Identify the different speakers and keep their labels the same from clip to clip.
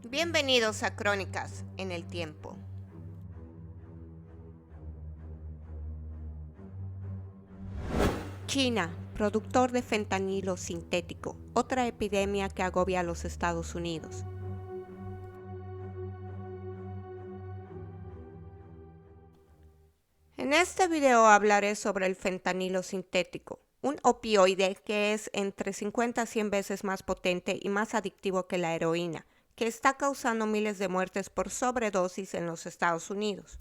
Speaker 1: Bienvenidos a Crónicas en el Tiempo. China, productor de fentanilo sintético, otra epidemia que agobia a los Estados Unidos. En este video hablaré sobre el fentanilo sintético, un opioide que es entre 50 a 100 veces más potente y más adictivo que la heroína, que está causando miles de muertes por sobredosis en los Estados Unidos.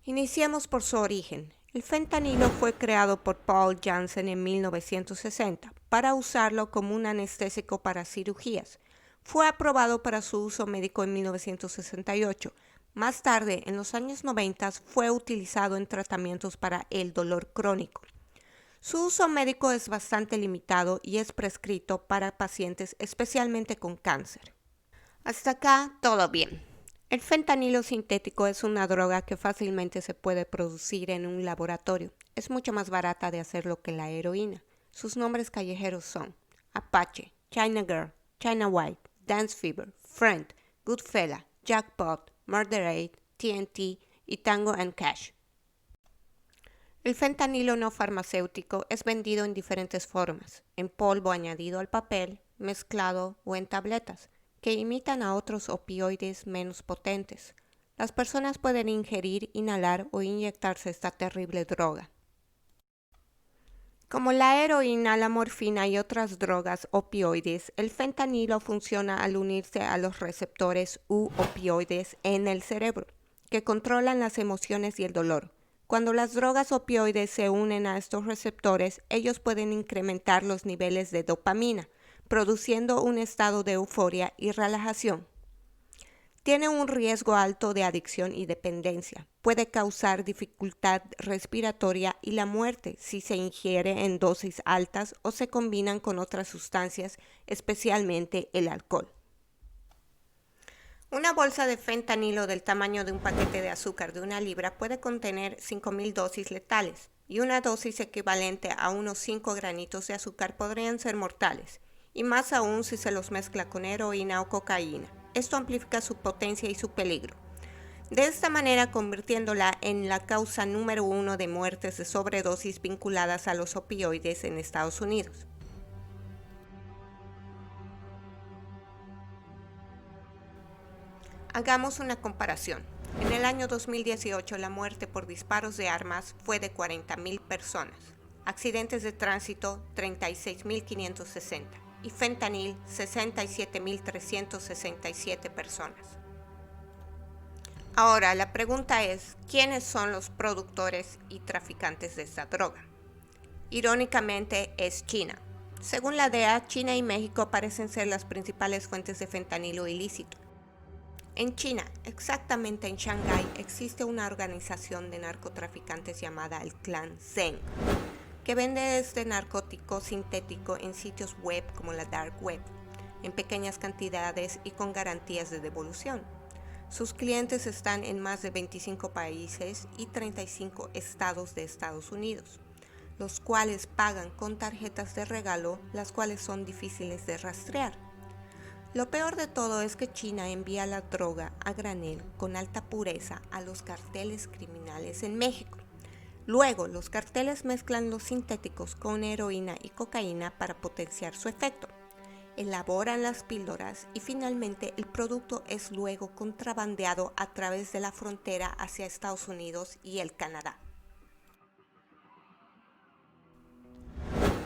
Speaker 1: Iniciemos por su origen. El fentanilo fue creado por Paul Janssen en 1960 para usarlo como un anestésico para cirugías. Fue aprobado para su uso médico en 1968. Más tarde, en los años 90, fue utilizado en tratamientos para el dolor crónico. Su uso médico es bastante limitado y es prescrito para pacientes especialmente con cáncer. Hasta acá, todo bien. El fentanilo sintético es una droga que fácilmente se puede producir en un laboratorio. Es mucho más barata de hacerlo que la heroína. Sus nombres callejeros son Apache, China Girl, China White, Dance Fever, Friend, Goodfella, Jackpot, Murderade, TNT y Tango and Cash. El fentanilo no farmacéutico es vendido en diferentes formas, en polvo añadido al papel, mezclado o en tabletas, que imitan a otros opioides menos potentes. Las personas pueden ingerir, inhalar o inyectarse esta terrible droga. Como la heroína, la morfina y otras drogas opioides, el fentanilo funciona al unirse a los receptores u opioides en el cerebro, que controlan las emociones y el dolor. Cuando las drogas opioides se unen a estos receptores, ellos pueden incrementar los niveles de dopamina, produciendo un estado de euforia y relajación. Tiene un riesgo alto de adicción y dependencia. Puede causar dificultad respiratoria y la muerte si se ingiere en dosis altas o se combinan con otras sustancias, especialmente el alcohol. Una bolsa de fentanilo del tamaño de un paquete de azúcar de 1 libra puede contener 5.000 dosis letales, y una dosis equivalente a unos 5 granitos de azúcar podrían ser mortales, y más aún si se los mezcla con heroína o cocaína. Esto amplifica su potencia y su peligro, de esta manera convirtiéndola en la causa número 1 de muertes de sobredosis vinculadas a los opioides en Estados Unidos. Hagamos una comparación. En el año 2018 la muerte por disparos de armas fue de 40.000 personas, accidentes de tránsito 36.560 y fentanil 67.367 personas. Ahora la pregunta es, ¿quiénes son los productores y traficantes de esta droga? Irónicamente es China. Según la DEA, China y México parecen ser las principales fuentes de fentanilo ilícito. En China, exactamente en Shanghái, existe una organización de narcotraficantes llamada el Clan Zeng, que vende este narcótico sintético en sitios web como la Dark Web, en pequeñas cantidades y con garantías de devolución. Sus clientes están en más de 25 países y 35 estados de Estados Unidos, los cuales pagan con tarjetas de regalo, las cuales son difíciles de rastrear. Lo peor de todo es que China envía la droga a granel con alta pureza a los carteles criminales en México. Luego, los carteles mezclan los sintéticos con heroína y cocaína para potenciar su efecto. Elaboran las píldoras y finalmente el producto es luego contrabandeado a través de la frontera hacia Estados Unidos y el Canadá.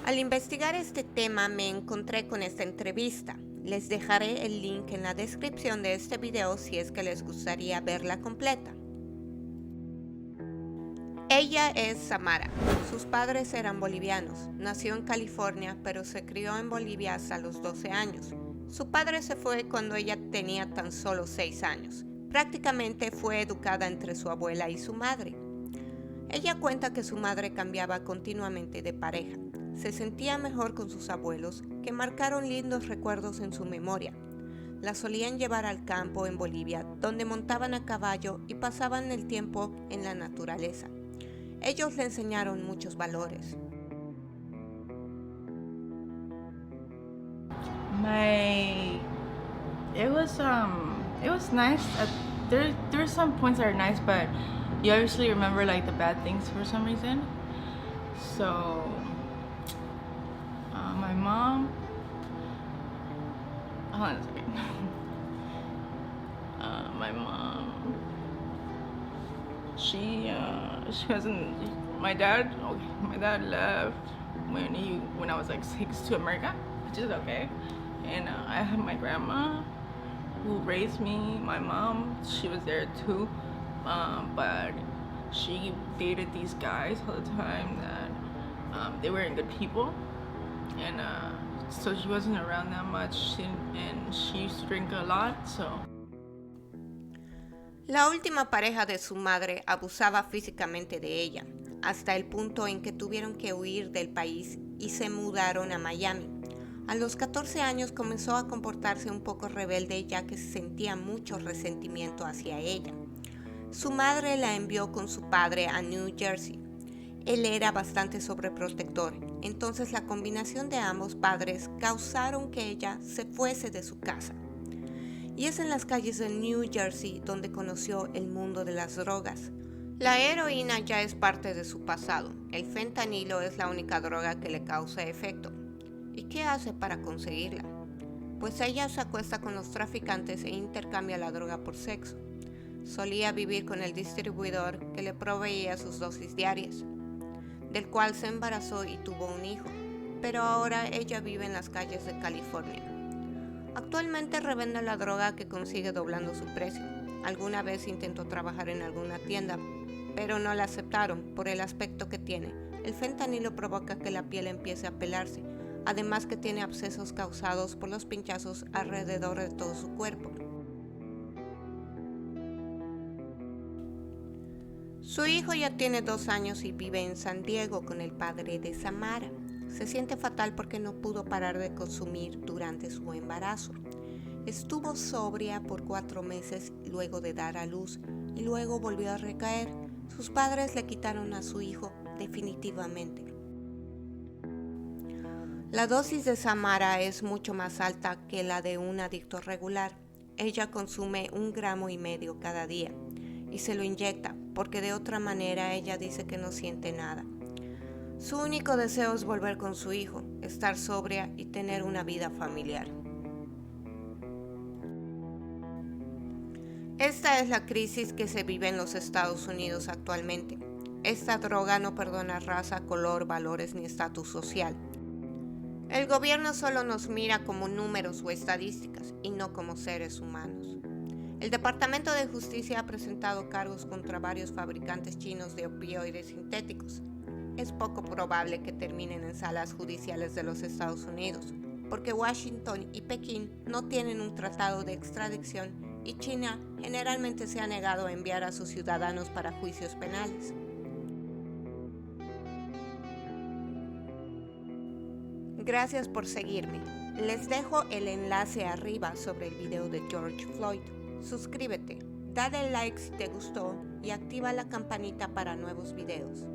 Speaker 1: Al investigar este tema me encontré con esta entrevista. Les dejaré el link en la descripción de este video si es que les gustaría verla completa. Ella es Samara. Sus padres eran bolivianos. Nació en California, pero se crió en Bolivia hasta los 12 años. Su padre se fue cuando ella tenía tan solo 6 años. Prácticamente fue educada entre su abuela y su madre. Ella cuenta que su madre cambiaba continuamente de pareja. Se sentía mejor con sus abuelos, que marcaron lindos recuerdos en su memoria. La solían llevar al campo en Bolivia, donde montaban a caballo y pasaban el tiempo en la naturaleza. Ellos le enseñaron muchos valores.
Speaker 2: My It was nice. There were some points that are nice, but you obviously remember like the bad things for some reason. So my mom. Hold on a second. My mom. She wasn't. My dad. Okay, my dad left when I was like 6 to America, which is okay. And I have my grandma who raised me. My mom, she was there too, but she dated these guys all the time that they weren't good people, and so she wasn't around that much, and she used to drink a lot, so.
Speaker 1: La última pareja de su madre abusaba físicamente de ella, hasta el punto en que tuvieron que huir del país y se mudaron a Miami. A los 14 años comenzó a comportarse un poco rebelde ya que sentía mucho resentimiento hacia ella. Su madre la envió con su padre a New Jersey. Él era bastante sobreprotector, entonces la combinación de ambos padres causaron que ella se fuese de su casa. Y es en las calles de New Jersey donde conoció el mundo de las drogas. La heroína ya es parte de su pasado. El fentanilo es la única droga que le causa efecto. ¿Y qué hace para conseguirla? Pues ella se acuesta con los traficantes e intercambia la droga por sexo. Solía vivir con el distribuidor que le proveía sus dosis diarias, del cual se embarazó y tuvo un hijo, pero ahora ella vive en las calles de California. Actualmente revende la droga que consigue doblando su precio. Alguna vez intentó trabajar en alguna tienda, pero no la aceptaron por el aspecto que tiene. El fentanilo provoca que la piel empiece a pelarse, además que tiene abscesos causados por los pinchazos alrededor de todo su cuerpo. Su hijo ya tiene 2 años y vive en San Diego con el padre de Samara. Se siente fatal porque no pudo parar de consumir durante su embarazo. Estuvo sobria por 4 meses luego de dar a luz y luego volvió a recaer. Sus padres le quitaron a su hijo definitivamente. La dosis de Samara es mucho más alta que la de un adicto regular. Ella consume 1,5 gramos cada día y se lo inyecta porque de otra manera ella dice que no siente nada. Su único deseo es volver con su hijo, estar sobria y tener una vida familiar. Esta es la crisis que se vive en los Estados Unidos actualmente. Esta droga no perdona raza, color, valores ni estatus social. El gobierno solo nos mira como números o estadísticas y no como seres humanos. El Departamento de Justicia ha presentado cargos contra varios fabricantes chinos de opioides sintéticos. Es poco probable que terminen en salas judiciales de los Estados Unidos, porque Washington y Pekín no tienen un tratado de extradición y China generalmente se ha negado a enviar a sus ciudadanos para juicios penales. Gracias por seguirme. Les dejo el enlace arriba sobre el video de George Floyd. Suscríbete, dale like si te gustó y activa la campanita para nuevos videos.